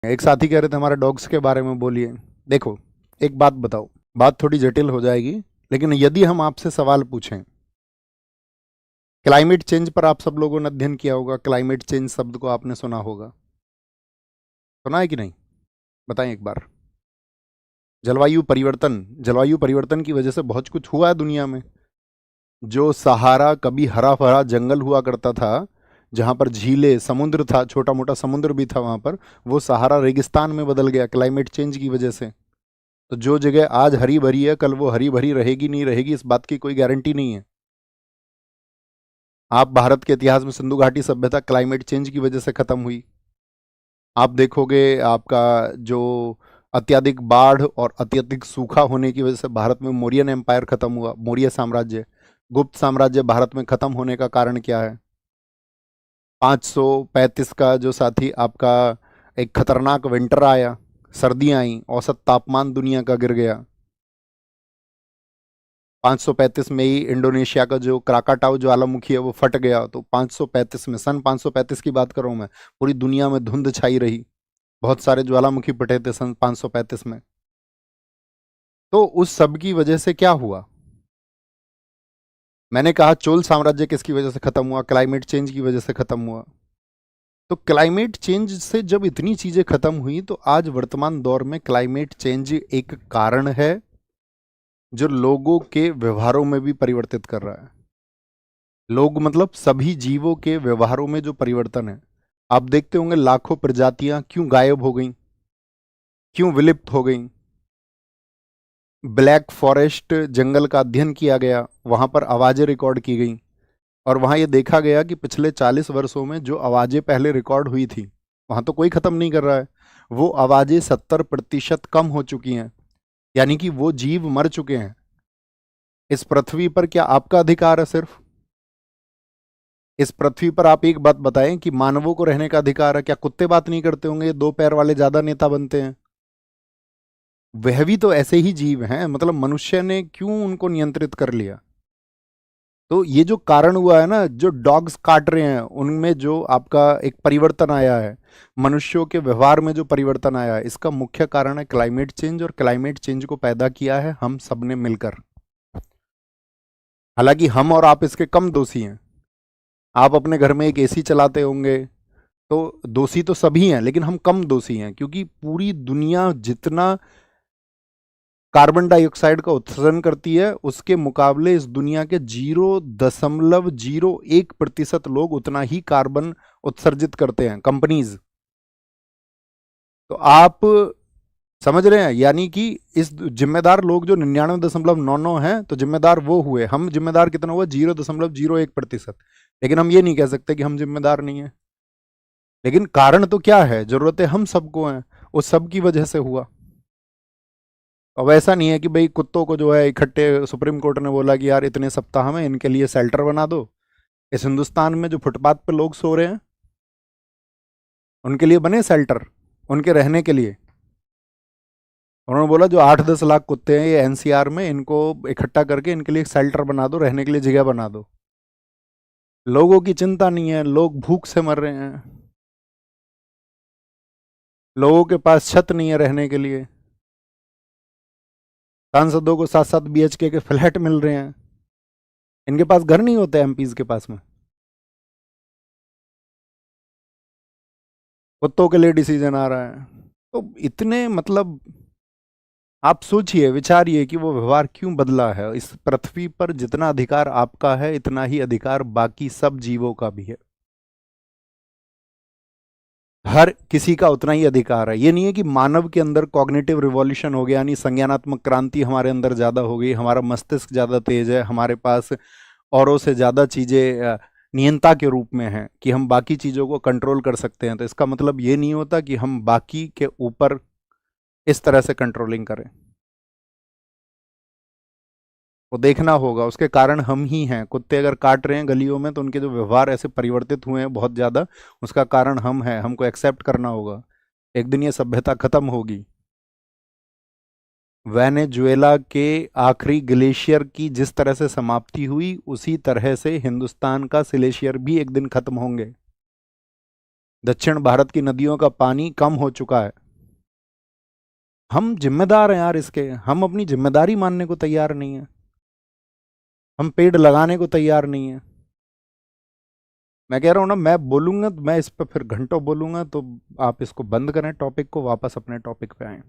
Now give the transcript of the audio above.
एक साथी कह रहे थे हमारे डॉग्स के बारे में बोलिए। देखो, एक बात बताओ, बात थोड़ी जटिल हो जाएगी, लेकिन यदि हम आपसे सवाल पूछें, क्लाइमेट चेंज पर आप सब लोगों ने अध्ययन किया होगा, क्लाइमेट चेंज शब्द को आपने सुना होगा, सुना है कि नहीं? बताएं एक बार। जलवायु परिवर्तन की वजह से बहुत कुछ हुआ है दुनिया में। जो सहारा कभी हरा भरा जंगल हुआ करता था, जहां पर झीलें, समुद्र था, छोटा मोटा समुद्र भी था वहां पर, वो सहारा रेगिस्तान में बदल गया क्लाइमेट चेंज की वजह से। तो जो जगह आज हरी भरी है, कल वो हरी भरी रहेगी नहीं रहेगी, इस बात की कोई गारंटी नहीं है। आप भारत के इतिहास में सिंधु घाटी सभ्यता क्लाइमेट चेंज की वजह से खत्म हुई। आप देखोगे आपका जो अत्यधिक बाढ़ और अत्यधिक सूखा होने की वजह से भारत में मौर्यन एम्पायर खत्म हुआ, मौर्य साम्राज्य, गुप्त साम्राज्य भारत में खत्म होने का कारण क्या है? 535 का जो साथी आपका एक खतरनाक विंटर आया, सर्दियां आई, औसत तापमान दुनिया का गिर गया। 535 में ही इंडोनेशिया का जो क्राकाटाउ ज्वालामुखी है वो फट गया। तो 535 में, सन 535 की बात कर रहा हूं मैं, पूरी दुनिया में धुंध छाई रही, बहुत सारे ज्वालामुखी फटे थे सन 535 में। तो उस सब की वजह से क्या हुआ? मैंने कहा चोल साम्राज्य किसकी वजह से खत्म हुआ? क्लाइमेट चेंज की वजह से खत्म हुआ। तो क्लाइमेट चेंज से जब इतनी चीजें खत्म हुई, तो आज वर्तमान दौर में क्लाइमेट चेंज एक कारण है जो लोगों के व्यवहारों में भी परिवर्तित कर रहा है। लोग मतलब सभी जीवों के व्यवहारों में जो परिवर्तन है, आप देखते होंगे लाखों प्रजातियां क्यों गायब हो गई, क्यों विलुप्त हो गई। ब्लैक फॉरेस्ट जंगल का अध्ययन किया गया, वहां पर आवाजें रिकॉर्ड की गई, और वहां यह देखा गया कि पिछले 40 वर्षों में जो आवाजें पहले रिकॉर्ड हुई थी, वहां तो कोई खत्म नहीं कर रहा है, वो आवाजें 70% कम हो चुकी हैं। यानी कि वो जीव मर चुके हैं। इस पृथ्वी पर क्या आपका अधिकार है सिर्फ? इस पृथ्वी पर आप एक बात बताएं कि मानवों को रहने का अधिकार है? क्या कुत्ते बात नहीं करते होंगे? दो पैर वाले ज्यादा नेता बनते हैं। वह भी तो ऐसे ही जीव हैं, मतलब मनुष्य ने क्यों उनको नियंत्रित कर लिया? तो ये जो कारण हुआ है ना, जो डॉग्स काट रहे हैं, उनमें जो आपका एक परिवर्तन आया है, मनुष्यों के व्यवहार में जो परिवर्तन आया है, इसका मुख्य कारण है क्लाइमेट चेंज। और क्लाइमेट चेंज को पैदा किया है हम सबने मिलकर। हालांकि हम और आप इसके कम दोषी हैं। आप अपने घर में एक एसी चलाते होंगे, तो दोषी तो सभी हैं, लेकिन हम कम दोषी हैं, क्योंकि पूरी दुनिया जितना कार्बन डाइऑक्साइड का उत्सर्जन करती है, उसके मुकाबले इस दुनिया के 0.01% लोग उतना ही कार्बन उत्सर्जित करते हैं, कंपनीज। तो आप समझ रहे हैं? यानी कि इस जिम्मेदार लोग जो 99.99 हैं, तो जिम्मेदार वो हुए। हम जिम्मेदार कितना हुआ? 0.01%। लेकिन हम ये नहीं कह सकते कि हम जिम्मेदार नहीं है। लेकिन कारण तो क्या है? जरूरतें हम सबको हैं, उस सब की वजह से हुआ। अब ऐसा नहीं है कि भाई कुत्तों को जो है इकट्ठे सुप्रीम कोर्ट ने बोला कि यार इतने सप्ताह में इनके लिए शेल्टर बना दो। इस हिंदुस्तान में जो फुटपाथ पे लोग सो रहे हैं, उनके लिए बने शेल्टर, उनके रहने के लिए। उन्होंने बोला जो 8-10 लाख कुत्ते हैं ये एनसीआर में, इनको इकट्ठा करके इनके लिए शेल्टर बना दो, रहने के लिए जगह बना दो। लोगों की चिंता नहीं है, लोग भूख से मर रहे हैं, लोगों के पास छत नहीं है रहने के लिए। सांसदों को 7-7 बीएचके के फ्लैट मिल रहे हैं, इनके पास घर नहीं होते एमपीज के पास में। कुत्तों के लिए डिसीजन आ रहा है। तो इतने मतलब आप सोचिए, विचारिए कि वो व्यवहार क्यों बदला है। इस पृथ्वी पर जितना अधिकार आपका है, इतना ही अधिकार बाकी सब जीवों का भी है। हर किसी का उतना ही अधिकार है। ये नहीं है कि मानव के अंदर कॉग्निटिव रिवॉल्यूशन हो गया, यानी संज्ञानात्मक क्रांति हमारे अंदर ज्यादा हो गई, हमारा मस्तिष्क ज्यादा तेज है, हमारे पास औरों से ज्यादा चीजें नियंता के रूप में हैं कि हम बाकी चीजों को कंट्रोल कर सकते हैं। तो इसका मतलब ये नहीं होता कि हम बाकी के ऊपर इस तरह से कंट्रोलिंग करें। वो देखना होगा, उसके कारण हम ही हैं। कुत्ते अगर काट रहे हैं गलियों में, तो उनके जो व्यवहार ऐसे परिवर्तित हुए हैं बहुत ज्यादा, उसका कारण हम हैं। हमको एक्सेप्ट करना होगा। एक दिन ये सभ्यता खत्म होगी। वेनेजुएला के आखिरी ग्लेशियर की जिस तरह से समाप्ति हुई, उसी तरह से हिंदुस्तान का सिलेशियर भी एक दिन खत्म होंगे। दक्षिण भारत की नदियों का पानी कम हो चुका है। हम जिम्मेदार हैं यार इसके, हम अपनी जिम्मेदारी मानने को तैयार नहीं है, हम पेड़ लगाने को तैयार नहीं है। मैं कह रहा हूँ ना, मैं बोलूंगा तो मैं इस पर फिर घंटों बोलूंगा, तो आप इसको बंद करें टॉपिक को, वापस अपने टॉपिक पे आए।